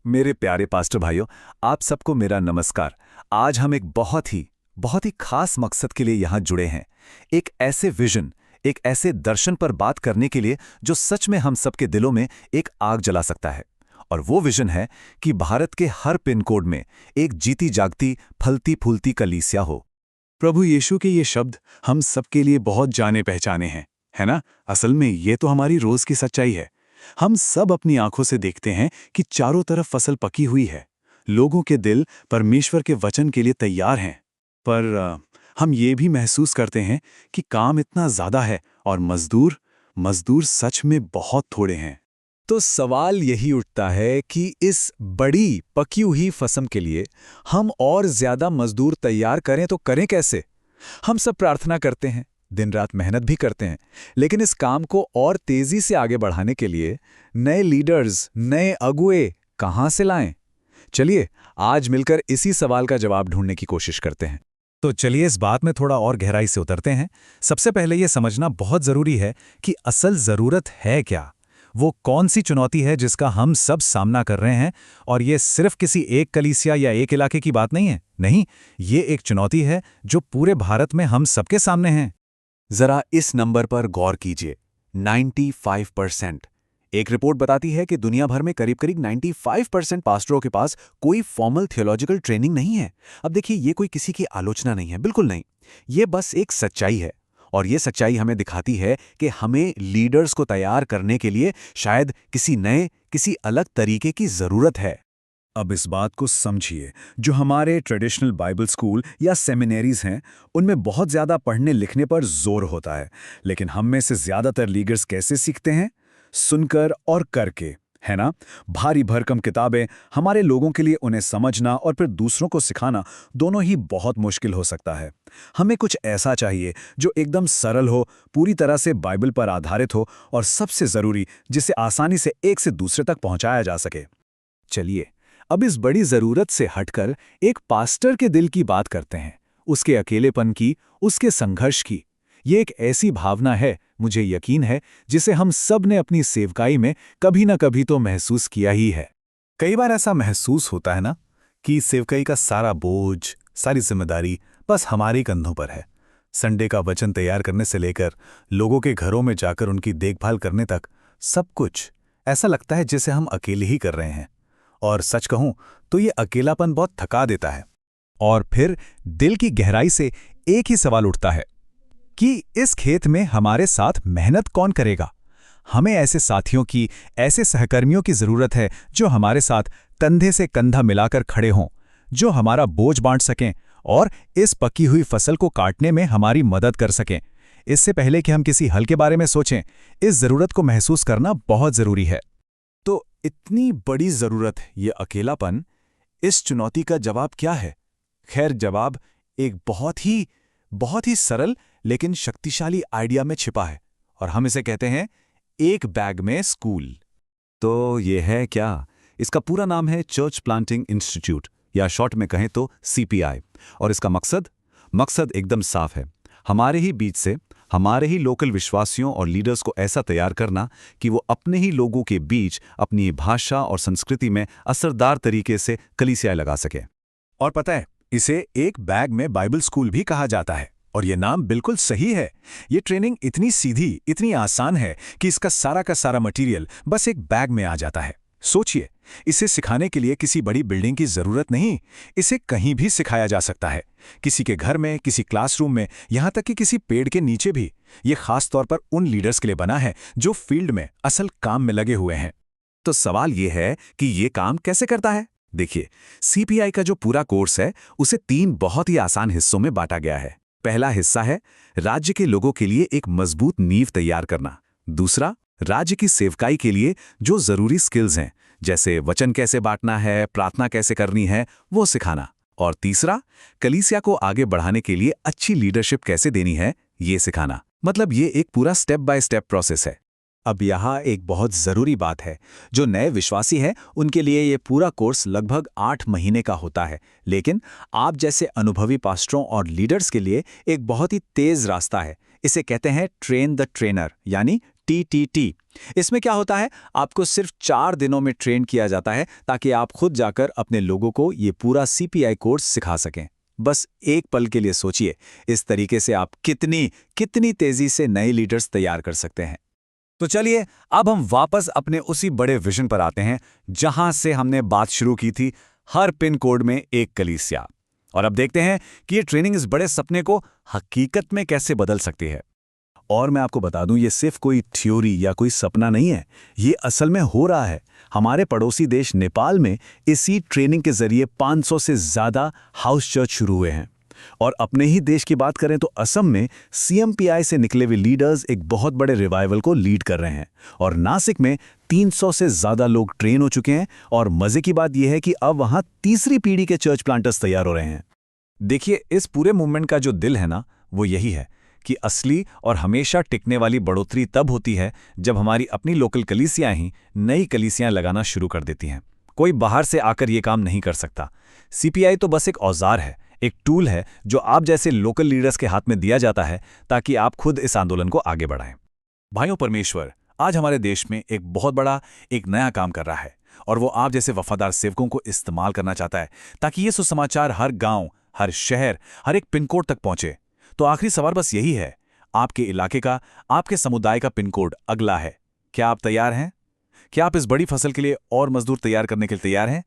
मेरे प्यारे पास्टर भाइयों, आप सबको मेरा नमस्कार। आज हम एक बहुत ही खास मकसद के लिए यहाँ जुड़े हैं। एक ऐसे विजन, एक ऐसे दर्शन पर बात करने के लिए जो सच में हम सबके दिलों में एक आग जला सकता है। और वो विजन है कि भारत के हर पिन कोड में एक जीती जागती, फलती फूलती कलीसिया हो। प्रभु यीशु के ये शब्द हम सबके लिए बहुत जाने पहचाने हैं, है ना? असल में ये तो हमारी रोज की सच्चाई है। हम सब अपनी आंखों से देखते हैं कि चारों तरफ फसल पकी हुई है। लोगों के दिल परमेश्वर के वचन के लिए तैयार हैं। पर हम ये भी महसूस करते हैं कि काम इतना ज्यादा है और मजदूर सच में बहुत थोड़े हैं। तो सवाल यही उठता है कि इस बड़ी पकी हुई फसल के लिए हम और ज्यादा मजदूर तैयार करें तो करें कैसे? हम सब प्रार्थना करते हैं, दिन रात मेहनत भी करते हैं, लेकिन इस काम को और तेजी से आगे बढ़ाने के लिए नए लीडर्स, नए अगुए कहां से लाएं? चलिए आज मिलकर इसी सवाल का जवाब ढूंढने की कोशिश करते हैं। तो चलिए इस बात में थोड़ा और गहराई से उतरते हैं। सबसे पहले ये समझना बहुत जरूरी है कि असल जरूरत है क्या। वो कौन सी चुनौती है जिसका हम सब सामना कर रहे हैं। और ये सिर्फ किसी एक कलीसिया या एक इलाके की बात नहीं है। नहीं, ये एक चुनौती है जो पूरे भारत में हम सबके सामने है। जरा इस नंबर पर गौर कीजिए, 95%। एक रिपोर्ट बताती है कि दुनिया भर में करीब-करीब 95% पास्टरों के पास कोई फॉर्मल थियोलॉजिकल ट्रेनिंग नहीं है। अब देखिए, ये कोई किसी की आलोचना नहीं है, बिल्कुल नहीं। ये बस एक सच्चाई है। और ये सच्चाई हमें दिखाती है कि हमें लीडर्स को तैयार करने के लिए शायद किसी नए, किसी अलग तरीके की जरूरत है। अब इस बात को समझिए, जो हमारे ट्रेडिशनल बाइबल स्कूल या सेमिनरीज हैं, उनमें बहुत ज़्यादा पढ़ने लिखने पर जोर होता है। लेकिन हम में से ज़्यादातर लीडर्स कैसे सीखते हैं? सुनकर और करके, है ना? भारी भरकम किताबें हमारे लोगों के लिए उन्हें समझना और फिर दूसरों को सिखाना दोनों ही बहुत मुश्किल हो सकता है। हमें कुछ ऐसा चाहिए जो एकदम सरल हो, पूरी तरह से बाइबल पर आधारित हो और सबसे ज़रूरी, जिसे आसानी से एक से दूसरे तक पहुंचाया जा सके। चलिए अब इस बड़ी जरूरत से हटकर एक पास्टर के दिल की बात करते हैं, उसके अकेलेपन की, उसके संघर्ष की। ये एक ऐसी भावना है, मुझे यकीन है, जिसे हम सब ने अपनी सेवकाई में कभी न कभी तो महसूस किया ही है। कई बार ऐसा महसूस होता है ना कि सेवकाई का सारा बोझ, सारी जिम्मेदारी बस हमारे कंधों पर है। संडे का वचन तैयार करने से लेकर लोगों के घरों में जाकर उनकी देखभाल करने तक सब कुछ ऐसा लगता है जैसे हम अकेले ही कर रहे हैं। और सच कहूं तो ये अकेलापन बहुत थका देता है। और फिर दिल की गहराई से एक ही सवाल उठता है कि इस खेत में हमारे साथ मेहनत कौन करेगा? हमें ऐसे साथियों की, ऐसे सहकर्मियों की जरूरत है जो हमारे साथ कंधे से कंधा मिलाकर खड़े हों, जो हमारा बोझ बांट सकें और इस पकी हुई फसल को काटने में हमारी मदद कर सकें। इससे पहले कि हम किसी हल के बारे में सोचें, इस जरूरत को महसूस करना बहुत जरूरी है। तो इतनी बड़ी जरूरत, ये अकेलापन, इस चुनौती का जवाब क्या है? खैर, जवाब एक बहुत ही सरल लेकिन शक्तिशाली आइडिया में छिपा है, और हम इसे कहते हैं एक बैग में स्कूल। तो ये है क्या? इसका पूरा नाम है चर्च प्लांटिंग इंस्टीट्यूट, या शॉर्ट में कहें तो CPI। और इसका मकसद एकदम साफ है, हमारे ही बीच से, हमारे ही लोकल विश्वासियों और लीडर्स को ऐसा तैयार करना कि वो अपने ही लोगों के बीच अपनी भाषा और संस्कृति में असरदार तरीके से कलीसियाएं लगा सके। और पता है, इसे एक बैग में बाइबल स्कूल भी कहा जाता है। और ये नाम बिल्कुल सही है। ये ट्रेनिंग इतनी सीधी, इतनी आसान है कि इसका सारा का सारा मटेरियल बस एक बैग में आ जाता है। सोचिए, इसे सिखाने के लिए किसी बड़ी बिल्डिंग की जरूरत नहीं। इसे कहीं भी सिखाया जा सकता है, किसी के घर में, किसी क्लासरूम में, यहां तक कि किसी पेड़ के नीचे भी। ये खास तौर पर उन लीडर्स के लिए बना है जो फील्ड में असल काम में लगे हुए हैं। तो सवाल ये है कि ये काम कैसे करता है? देखिए, CPI का जो पूरा कोर्स है उसे 3 बहुत ही आसान हिस्सों में बांटा गया है। पहला हिस्सा है राज्य के लोगों के लिए एक मजबूत नींव तैयार करना। दूसरा, राज्य की सेवकाई के लिए जो जरूरी स्किल्स हैं, जैसे वचन कैसे बांटना है, प्रार्थना कैसे करनी है, वो सिखाना। और तीसरा, कलीसिया को आगे बढ़ाने के लिए अच्छी लीडरशिप कैसे देनी है, ये सिखाना। मतलब ये एक पूरा स्टेप बाय स्टेप प्रोसेस है। अब यहाँ एक बहुत ज़रूरी बात है, जो नए विश्वासी हैं उनके लिए ये पूरा कोर्स लगभग 8 महीने का होता है, लेकिन आप जैसे अनुभवी पास्टरों और लीडर्स के लिए एक बहुत ही तेज़ रास्ता है। इसे कहते हैं ट्रेन द ट्रेनर, यानी TTT। इसमें क्या होता है, आपको सिर्फ 4 दिनों में ट्रेन किया जाता है ताकि आप खुद जाकर अपने लोगों को ये पूरा CPI कोर्स सिखा सकें। बस एक पल के लिए सोचिए, इस तरीके से आप कितनी तेजी से नए लीडर्स तैयार कर सकते हैं। तो चलिए अब हम वापस अपने उसी बड़े विजन पर आते हैं जहां से हमने बात शुरू की थी, हर पिन कोड में एक कलीसिया। और अब देखते हैं कि ये ट्रेनिंग इस बड़े सपने को हकीकत में कैसे बदल सकती है। और मैं आपको बता दूं, ये सिर्फ कोई थ्योरी या कोई सपना नहीं है, ये असल में हो रहा है। हमारे पड़ोसी देश नेपाल में इसी ट्रेनिंग के जरिए 500 से ज़्यादा हाउस चर्च शुरू हुए हैं। और अपने ही देश की बात करें तो असम में CMPI से निकले हुए लीडर्स एक बहुत बड़े रिवाइवल को लीड कर रहे हैं। और नासिक में 300 से ज़्यादा लोग ट्रेन हो चुके हैं। और मज़े की बात यह है कि अब वहाँ तीसरी पीढ़ी के चर्च प्लांटर्स तैयार हो रहे हैं। देखिए, इस पूरे मूवमेंट का जो दिल है ना, वो यही है कि असली और हमेशा टिकने वाली बढ़ोतरी तब होती है जब हमारी अपनी लोकल कलीसियां ही नई कलीसियां लगाना शुरू कर देती हैं। कोई बाहर से आकर ये काम नहीं कर सकता। CPI तो बस एक औजार है, एक टूल है जो आप जैसे लोकल लीडर्स के हाथ में दिया जाता है ताकि आप खुद इस आंदोलन को आगे बढ़ाएं। भाइयों, परमेश्वर आज हमारे देश में एक बहुत बड़ा एक नया काम कर रहा है और वो आप जैसे वफादार सेवकों को इस्तेमाल करना चाहता है ताकि ये सुसमाचार हर गांव, हर शहर, हर एक पिन कोड तक पहुंचे। तो आखिरी सवाल बस यही है, आपके इलाके का, आपके समुदाय का पिन कोड अगला है। क्या आप तैयार हैं? क्या आप इस बड़ी फसल के लिए और मजदूर तैयार करने के लिए तैयार हैं?